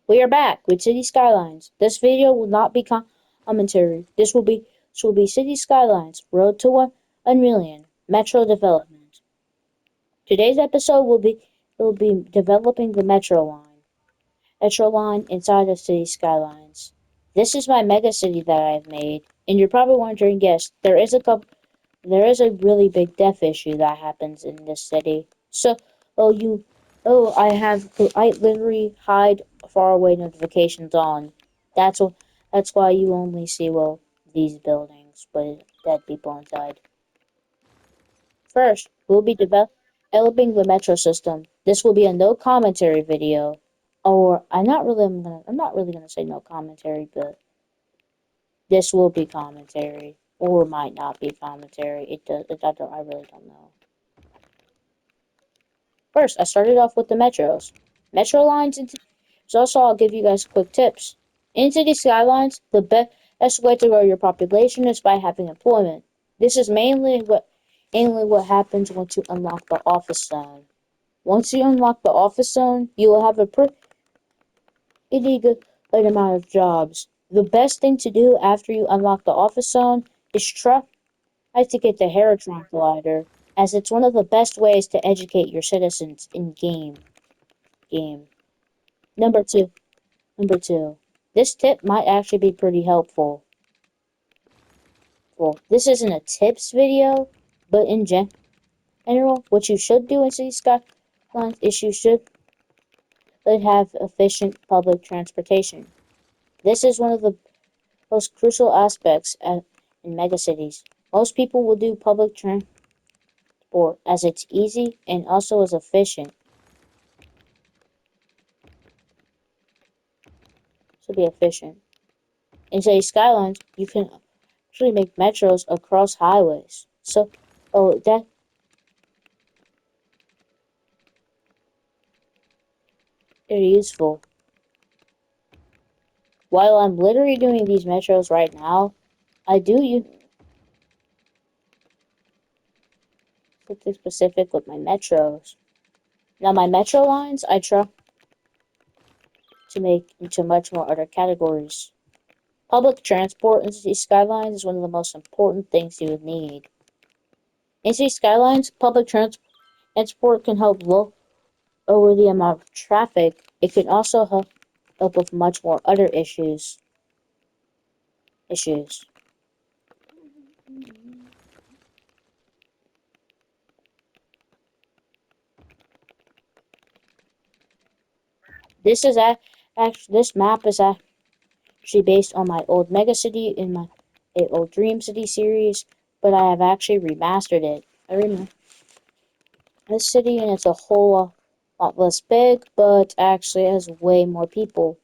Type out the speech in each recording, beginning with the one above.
We are back with City Skylines. This video will not be commentary. This will be City Skylines Road to 1 million Metro Development. Today's episode will be developing the Metro line inside of City Skylines. This is my mega city that I have made, and you're probably wondering, yes, there is a really big death issue that happens in this city. So, oh, you, I literally hide faraway notifications on. That's wh- that's why you only see, well, these buildings with dead people inside. First, we'll be developing the metro system. This will be a no commentary video, or I'm not really gonna say no commentary, but this will be commentary, or might not be commentary. I really don't know. First, I started off with the metros. Metro lines so also I'll give you guys quick tips. In city skylines, the best way to grow your population is by having employment. This is mainly what happens once you unlock the office zone. Once you unlock the office zone, you will have a pretty good amount of jobs. The best thing to do after you unlock the office zone is try to get the Heratron Collider, as it's one of the best ways to educate your citizens in game. Number two. Number two. This tip might actually be pretty helpful. Well, this isn't a tips video, but in general, what you should do in City Skylines is you should have efficient public transportation. This is one of the most crucial aspects in megacities. Most people will do public transport as it's easy and also as efficient. To be efficient. In City Skylines, you can actually make metros across highways. So, that is useful. While I'm literally doing these metros right now, I do use something specific with my metros. Now, my metro lines, I try to make into much more other categories. Public transport in city skylines is one of the most important things you would need. In city skylines, public transport can help lower the amount of traffic. It can also help with much more other issues. This is this map is actually based on my old Mega City in my old Dream City series, but I have actually remastered it. I remember this city and it's a whole lot less big, but actually has way more people.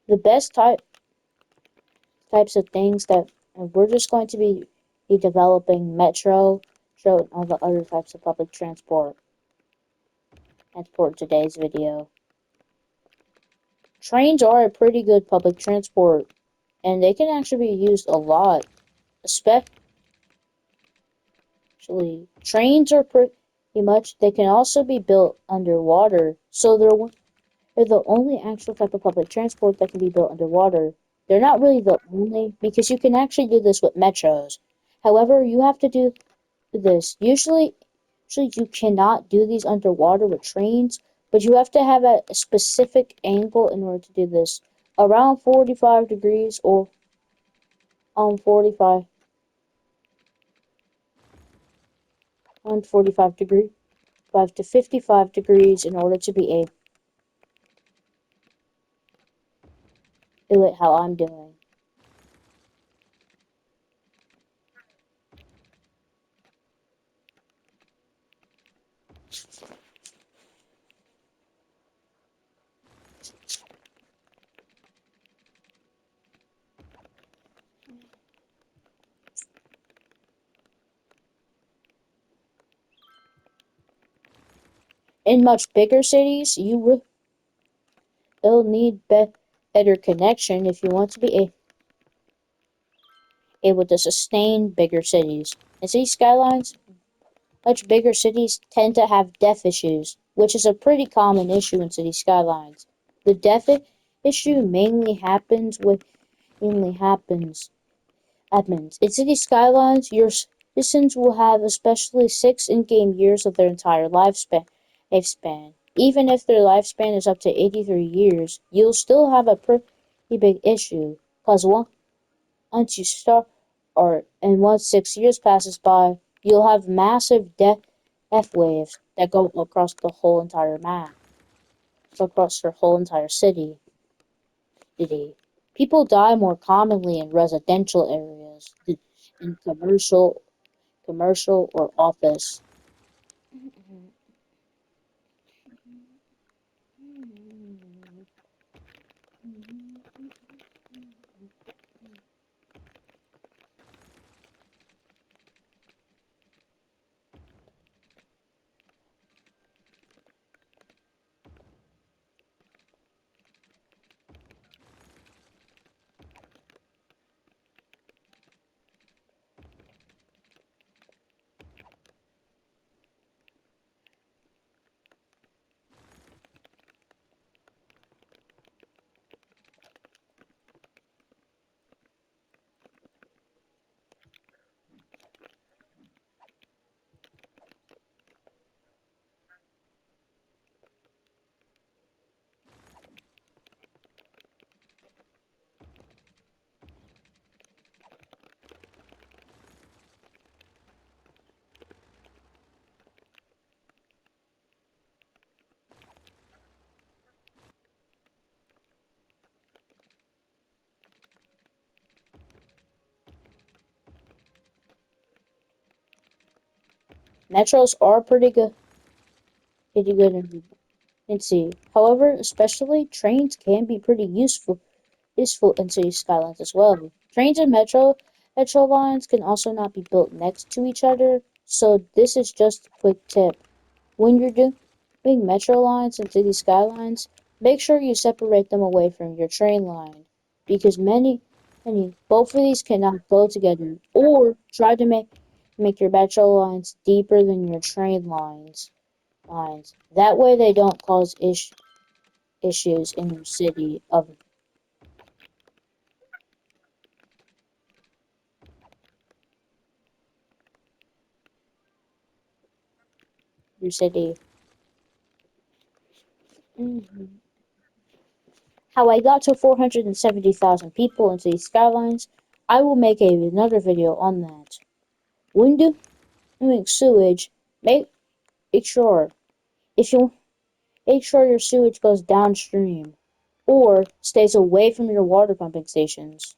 The best types of things that we're just going to be developing metro, and all the other types of public transport in today's video. Trains are a pretty good public transport, and they can actually be used a lot. Especially trains are pretty much. They can also be built underwater, so they're the only actual type of public transport that can be built underwater. They're not really the only, because you can actually do this with metros. However, you have to do this. Usually you cannot do these underwater with trains, but you have to have a specific angle in order to do this. Around 45 degrees or 45 on 45 degree 5 to 55 degrees in order to be able to do it how I'm doing. In much bigger cities, will need better connection if you want to be able to sustain bigger cities. And city skylines, much bigger cities tend to have depth issues, which is a pretty common issue in city skylines. The depth issue mainly happens in city skylines. Your citizens will have especially 6 in-game years of their entire lifespan. Even if their lifespan is up to 83 years, you'll still have a pretty big issue. Because once you start, and once 6 years passes by, you'll have massive death waves that go across the whole entire map, across your whole entire city. People die more commonly in residential areas than in commercial or office. Metros are pretty good in city. However, especially trains can be pretty useful in city skylines as well. Trains and metro lines can also not be built next to each other, so this is just a quick tip. When you're doing metro lines and city skylines, make sure you separate them away from your train line, because both of these cannot go together. Or try to make your metro lines deeper than your train lines. That way, they don't cause issues in your city of your city. Mhm. How I got to 470,000 people into these skylines, I will make another video on that. When doing sewage, make sure if you make sure your sewage goes downstream or stays away from your water pumping stations.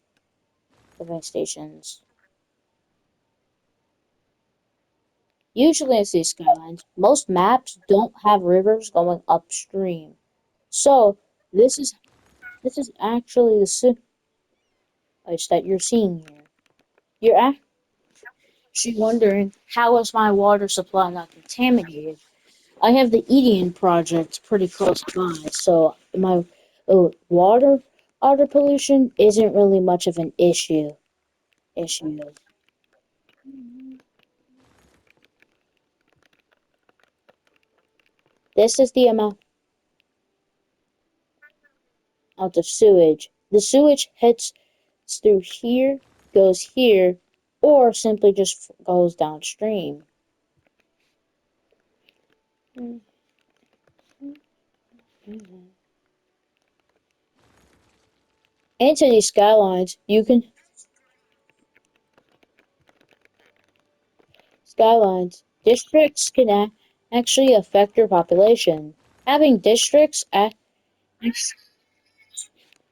Usually in these skylines, most maps don't have rivers going upstream. So this is this is actually the sewage that you're seeing here. You're actually wondering, how is my water supply not contaminated? I have the Edian project pretty close by, so my water pollution isn't really much of an issue. This is the amount of sewage. The sewage hits through here, goes here, or simply just goes downstream. Into these skylines, districts can actually affect your population. Having districts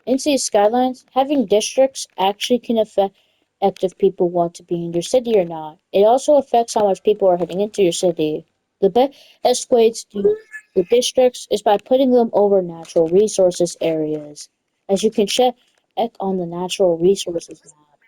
in these skylines, having districts actually can affect if people want to be in your city or not. It also affects how much people are heading into your city. The best way to do the districts is by putting them over natural resources areas. As you can check on the natural resources map.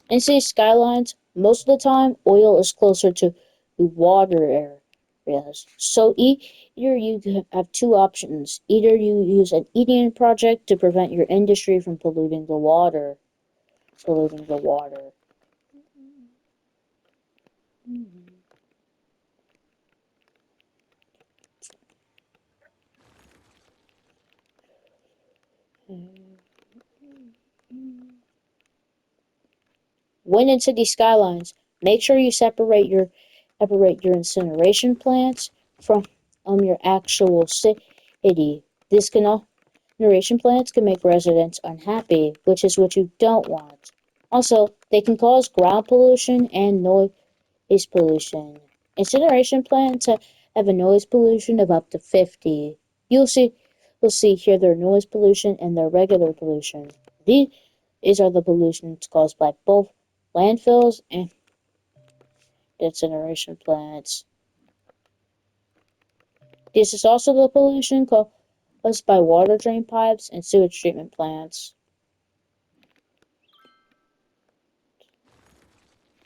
In city skylines, most of the time, oil is closer to the water area. Yes. So either you have two options. Either you use an eating project to prevent your industry from polluting the water. Polluting the water. When in city skylines, make sure you separate your incineration plants from your actual city. This can incineration plants can make residents unhappy, which is what you don't want. Also, they can cause ground pollution and noise pollution. Incineration plants have a noise pollution of up to 50. You'll see, you'll see here their noise pollution and their regular pollution. These are the pollutions caused by both landfills and incineration plants. This is also the pollution caused by water drain pipes and sewage treatment plants.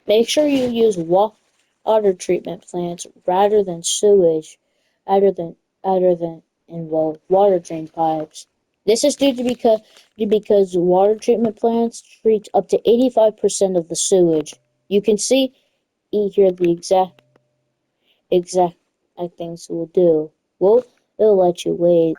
Make sure you use water treatment plants rather than sewage, rather than involve water drain pipes. This is due to because water treatment plants treat up to 85% of the sewage. You can see here the exact things we'll do. It'll let you wait.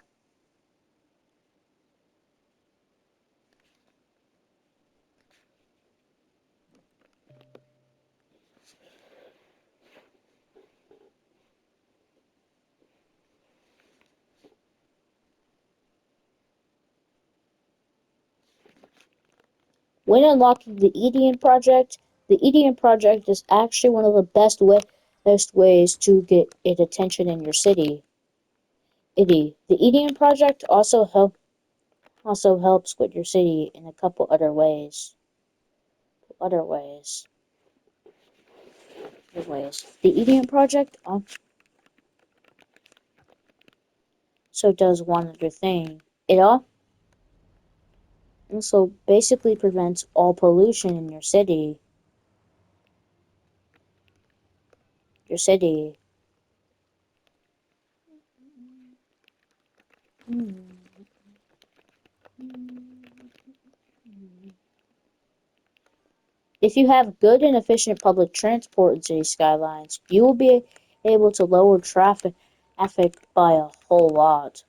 When unlocking the EDN project is actually one of the best ways to get it attention in your city. The EDN project also helps with your city in a couple other ways. Other ways. Other ways. The EDN project also does one other thing. It also basically prevents all pollution in your city. Your city. If you have good and efficient public transport in city skylines, you will be able to lower traffic by a whole lot.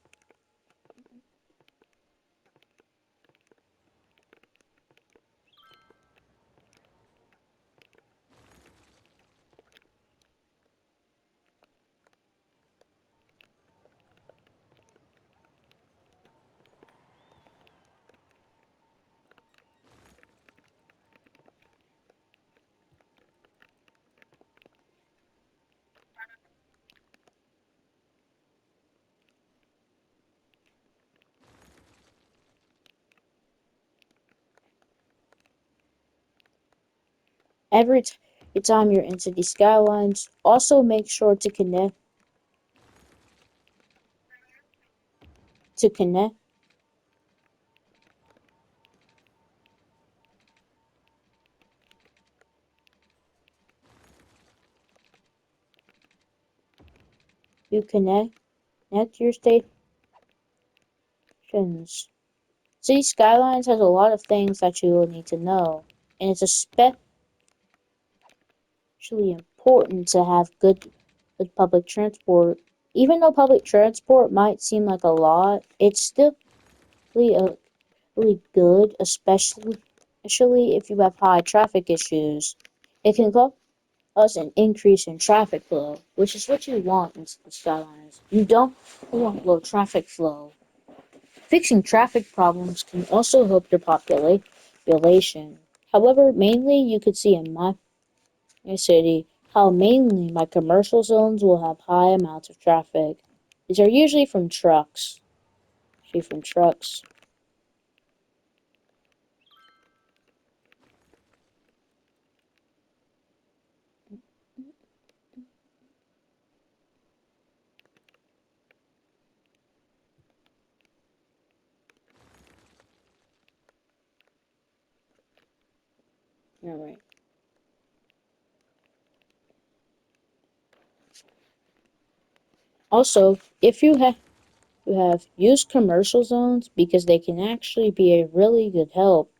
Every time you're in city skylines, also make sure to connect you connect your stations. City skylines has a lot of things that you will need to know, and it's especially important to have good public transport. Even though public transport might seem like a lot, it's still really good, especially if you have high traffic issues. It can cause an increase in traffic flow, which is what you want in the skylines. You don't want low traffic flow. Fixing traffic problems can also help your population. However, mainly you could see in my city how mainly my commercial zones will have high amounts of traffic. These are usually from trucks. Usually from trucks. Alright. Also, if you have used commercial zones because they can actually be a really good help.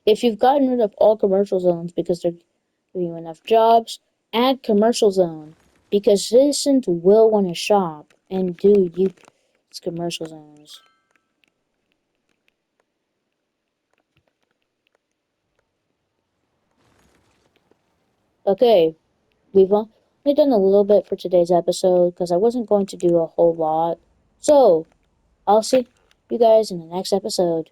If you've gotten rid of all commercial zones because they're giving you enough jobs, add commercial zone because citizens will want to shop and do use commercial zones. Okay, we've only done a little bit for today's episode because I wasn't going to do a whole lot. So, I'll see you guys in the next episode.